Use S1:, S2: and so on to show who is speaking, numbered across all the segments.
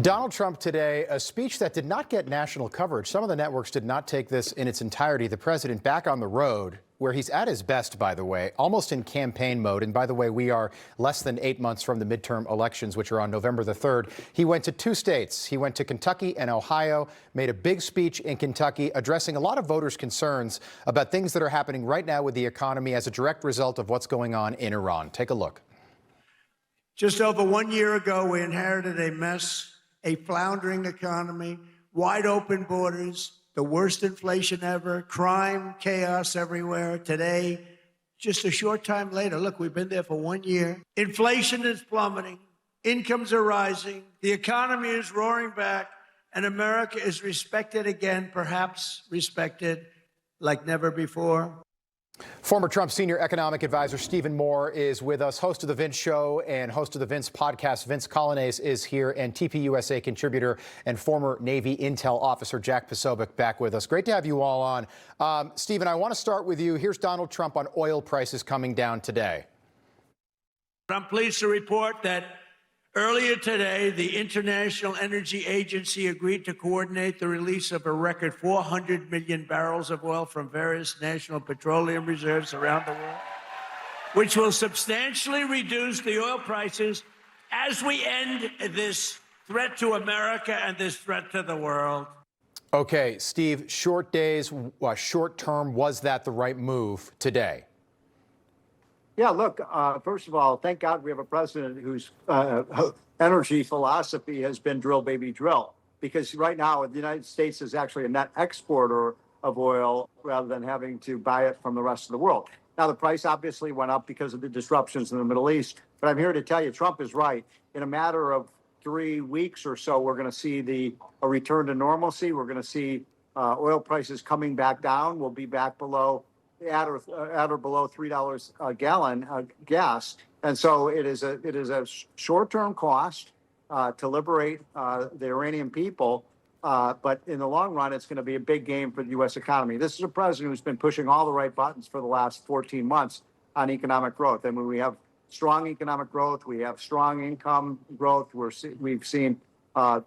S1: Donald Trump today, a speech that did not get national coverage. Some of the networks did not take this in its entirety. The president back on the road, where he's at his best, by the way, almost in campaign mode. And by the way, we are less than 8 months from the midterm elections, which are on November the 3rd. He went to 2 states. He went to Kentucky and Ohio, made a big speech in Kentucky, addressing a lot of voters' concerns about things that are happening right now with the economy as a direct result of what's going on in Iran. Take a look.
S2: Just over 1 year ago, we inherited a mess, a floundering economy, wide open borders, the worst inflation ever, crime, chaos everywhere. Today, just a short time later, look, we've been there for 1 year. Inflation is plummeting, incomes are rising, the economy is roaring back, and America is respected again, perhaps respected like never before.
S1: Former Trump senior economic advisor Stephen Moore is with us, host of The Vince Show and host of the Vince podcast. Vince Coglianese is here, and TPUSA contributor and former Navy Intel Officer Jack Posobiec back with us. Great to have you all on. Stephen, I want to start with you. Here's Donald Trump on oil prices coming down today.
S2: I'm pleased to report that earlier today, the International Energy Agency agreed to coordinate the release of a record 400 million barrels of oil from various national petroleum reserves around the world, which will substantially reduce the oil prices as we end this threat to America and this threat to the world.
S1: Okay, Steve, short days, short term, was that the right move today?
S3: Yeah, look, first of all, thank God we have a president whose energy philosophy has been drill, baby, drill. Because right now, the United States is actually a net exporter of oil rather than having to buy it from the rest of the world. Now, the price obviously went up because of the disruptions in the Middle East. But I'm here to tell you, Trump is right. In a matter of 3 weeks or so, we're going to see a return to normalcy. We're going to see oil prices coming back down. We'll be back below at or below $3 a gallon gas, and so it is a short-term cost to liberate the Iranian people, but in the long run, it's going to be a big game for the U.S. economy. This is a president who's been pushing all the right buttons for the last 14 months on economic growth. I mean, we have strong economic growth, we have strong income growth. We've seen a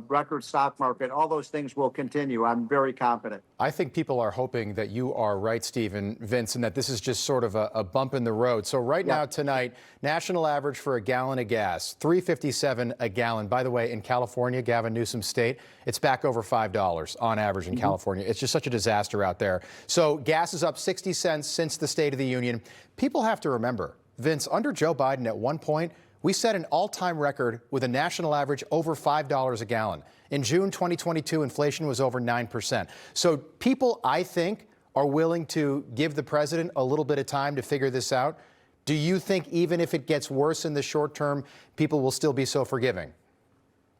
S3: record stock market. All those things will continue. I'm very confident.
S1: I think people are hoping that you are right, Stephen, Vince, and that this is just sort of a bump in the road. So right now, tonight, national average for a gallon of gas, $3.57 a gallon. By the way, in California, Gavin Newsom's state, it's back over $5 on average in California. It's just such a disaster out there. So gas is up 60 cents since the State of the Union. People have to remember, Vince, under Joe Biden at one point, we set an all-time record with a national average over $5 a gallon. In June 2022, inflation was over 9%. So people, I think, are willing to give the president a little bit of time to figure this out. Do you think even if it gets worse in the short term, people will still be so forgiving?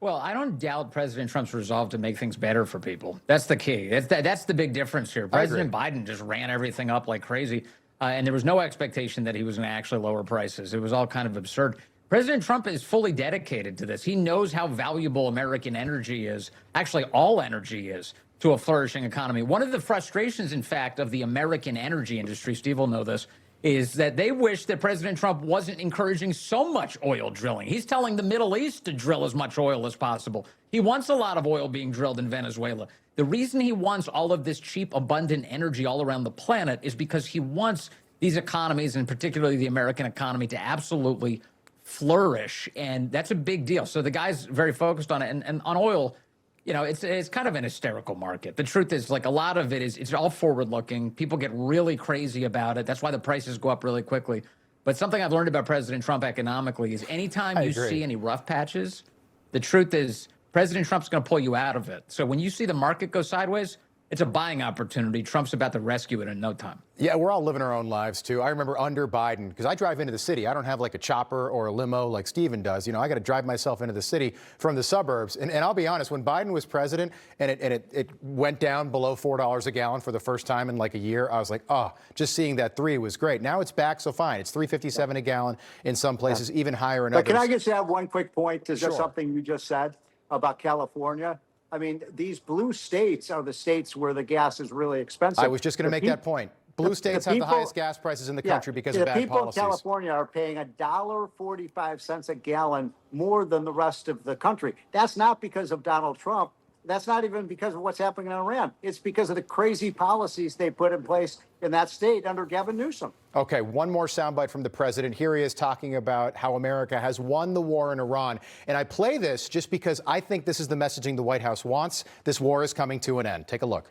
S4: Well, I don't doubt President Trump's resolve to make things better for people. That's the key. That's the big difference here. President Biden just ran everything up like crazy, and there was no expectation that he was going to actually lower prices. It was all kind of absurd. President Trump is fully dedicated to this. He knows how valuable American energy is, actually all energy is, to a flourishing economy. One of the frustrations, in fact, of the American energy industry, Steve will know this, is that they wish that President Trump wasn't encouraging so much oil drilling. He's telling the Middle East to drill as much oil as possible. He wants a lot of oil being drilled in Venezuela. The reason he wants all of this cheap, abundant energy all around the planet is because he wants these economies, and particularly the American economy, to absolutely flourish, and that's a big deal. So the guy's very focused on it, and on oil, you know, it's kind of an hysterical market. The truth is, like, a lot of it is, it's all forward-looking. People get really crazy about it. That's why the prices go up really quickly. But something I've learned about President Trump economically is anytime you see any rough patches, the truth is President Trump's going to pull you out of it. So when you see the market go sideways, it's a buying opportunity. Trump's about to rescue it in no time.
S1: Yeah, we're all living our own lives, too. I remember under Biden, because I drive into the city. I don't have like a chopper or a limo like Stephen does. You know, I got to drive myself into the city from the suburbs. And I'll be honest, when Biden was president and it went down below $4 a gallon for the first time in like a year, I was like, oh, just seeing that 3 was great. Now it's back, so fine. It's $3.57 a gallon in some places, even higher in others.
S3: But can I just add one quick point to just something you just said about California? I mean, these blue states are the states where the gas is really expensive.
S1: I was just going to make that point. Blue states have the highest gas prices in the country because of bad
S3: policies. The people
S1: policies.
S3: in California are paying $1.45 a gallon more than the rest of the country. That's not because of Donald Trump. That's not even because of what's happening in Iran. It's because of the crazy policies they put in place in that state under Gavin Newsom.
S1: Okay, one more soundbite from the president. Here he is talking about how America has won the war in Iran. And I play this just because I think this is the messaging the White House wants. This war is coming to an end. Take a look.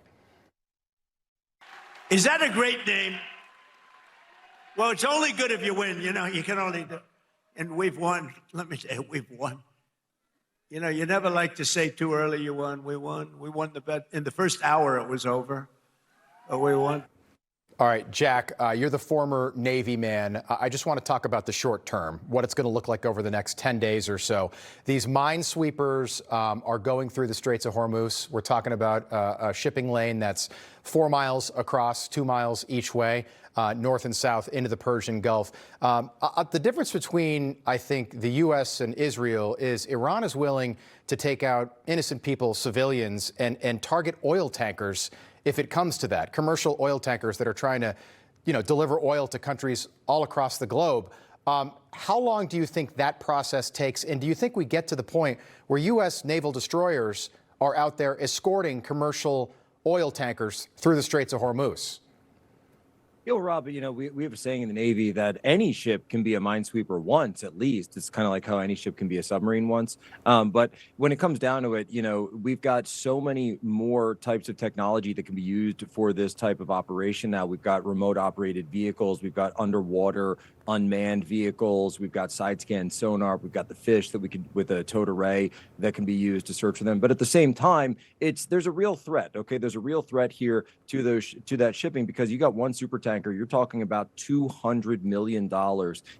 S2: Is that a great name? Well, it's only good if you win. You know, you can only do. And we've won. Let me say, we've won. You know, you never like to say too early you won. We won. We won the bet. In the first hour, it was over. But we won.
S1: All right, Jack, you're the former Navy man. I just want to talk about the short term, what it's going to look like over the next 10 days or so. These minesweepers are going through the Straits of Hormuz. We're talking about a shipping lane that's 4 miles across, 2 miles each way, north and south into the Persian Gulf. The difference between, I think, the U.S. and Israel is Iran is willing to take out innocent people, civilians, and target oil tankers if it comes to that, commercial oil tankers that are trying to, deliver oil to countries all across the globe. How long do you think that process takes? And do you think we get to the point where U.S. naval destroyers are out there escorting commercial oil tankers through the Straits of Hormuz?
S5: Rob, we have a saying in the Navy that any ship can be a minesweeper once, at least. It's kind of like how any ship can be a submarine once. But when it comes down to it, we've got so many more types of technology that can be used for this type of operation now. We've got remote operated vehicles. We've got underwater unmanned vehicles. We've got side scan sonar. We've got the fish that we could, with a towed array that can be used to search for them. But at the same time, there's a real threat. Okay, there's a real threat here to that shipping, because you got one super tanker. You're talking about $200 million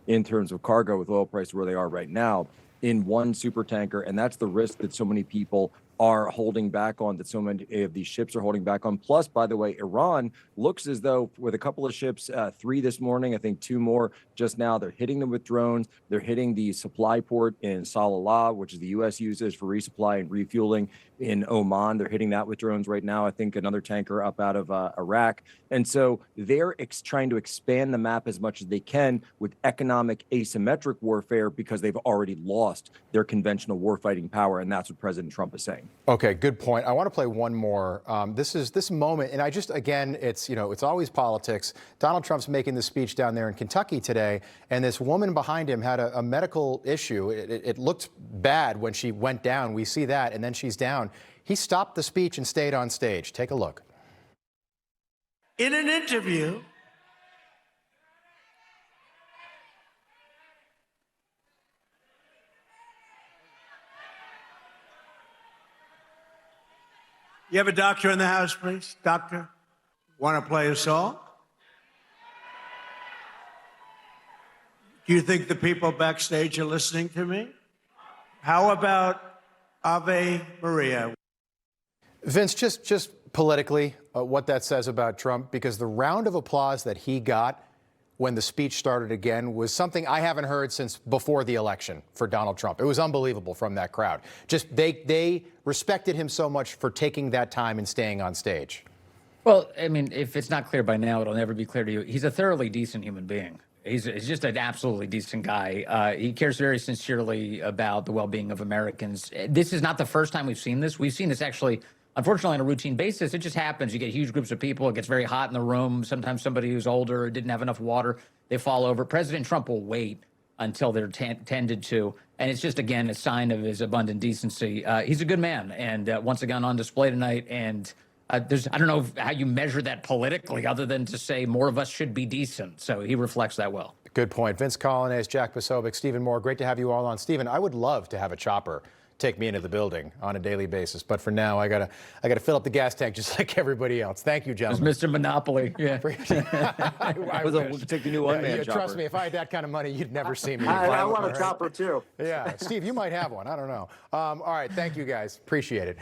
S5: in terms of cargo with oil prices where they are right now in one super tanker. And that's the risk that so many people are holding back on, that so many of these ships are holding back on. Plus, by the way, Iran looks as though with a couple of ships, 3 this morning, I think 2 more just now, they're hitting them with drones. They're hitting the supply port in Salalah, which is the U.S. uses for resupply and refueling in Oman. They're hitting that with drones right now. I think another tanker up out of Iraq. And so they're trying to expand the map as much as they can with economic asymmetric warfare, because they've already lost their conventional warfighting power. And that's what President Trump is saying.
S1: Okay, good point. I want to play one more. This moment, and again, it's always politics. Donald Trump's making this speech down there in Kentucky today, and this woman behind him had a medical issue. It looked bad when she went down. We see that, and then she's down. He stopped the speech and stayed on stage. Take a look.
S2: In an interview, you have a doctor in the house, please? Doctor, want to play a song? Do you think the people backstage are listening to me? How about Ave Maria?
S1: Vince, just politically, what that says about Trump, because the round of applause that he got when the speech started again was something I haven't heard since before the election for Donald Trump. It was unbelievable from that crowd. Just they respected him so much for taking that time and staying on stage.
S4: Well, I mean, if it's not clear by now, it'll never be clear to you. He's a thoroughly decent human being. He's just an absolutely decent guy. He cares very sincerely about the well-being of Americans. This is not the first time we've seen this. We've seen this actually, unfortunately, on a routine basis. It just happens. You get huge groups of people. It gets very hot in the room. Sometimes somebody who's older or didn't have enough water, they fall over. President Trump will wait until they're tended to. And it's just, again, a sign of his abundant decency. He's a good man. And once again, on display tonight. And I don't know how you measure that politically, other than to say more of us should be decent. So he reflects that well. Good point. Vince Coglianese, Jack Posobiec, Stephen Moore. Great to have you all on. Stephen, I would love to have a chopper take me into the building on a daily basis, but for now, I gotta fill up the gas tank just like everybody else. Thank you, gentlemen.
S5: It's Mr. Monopoly. Yeah.
S1: We'll
S5: take the new unmanned chopper.
S1: Trust me, if I had that kind of money, you'd never see me.
S3: I want a chopper too.
S1: Yeah, Steve, you might have one. I don't know. All right, thank you guys. Appreciate it.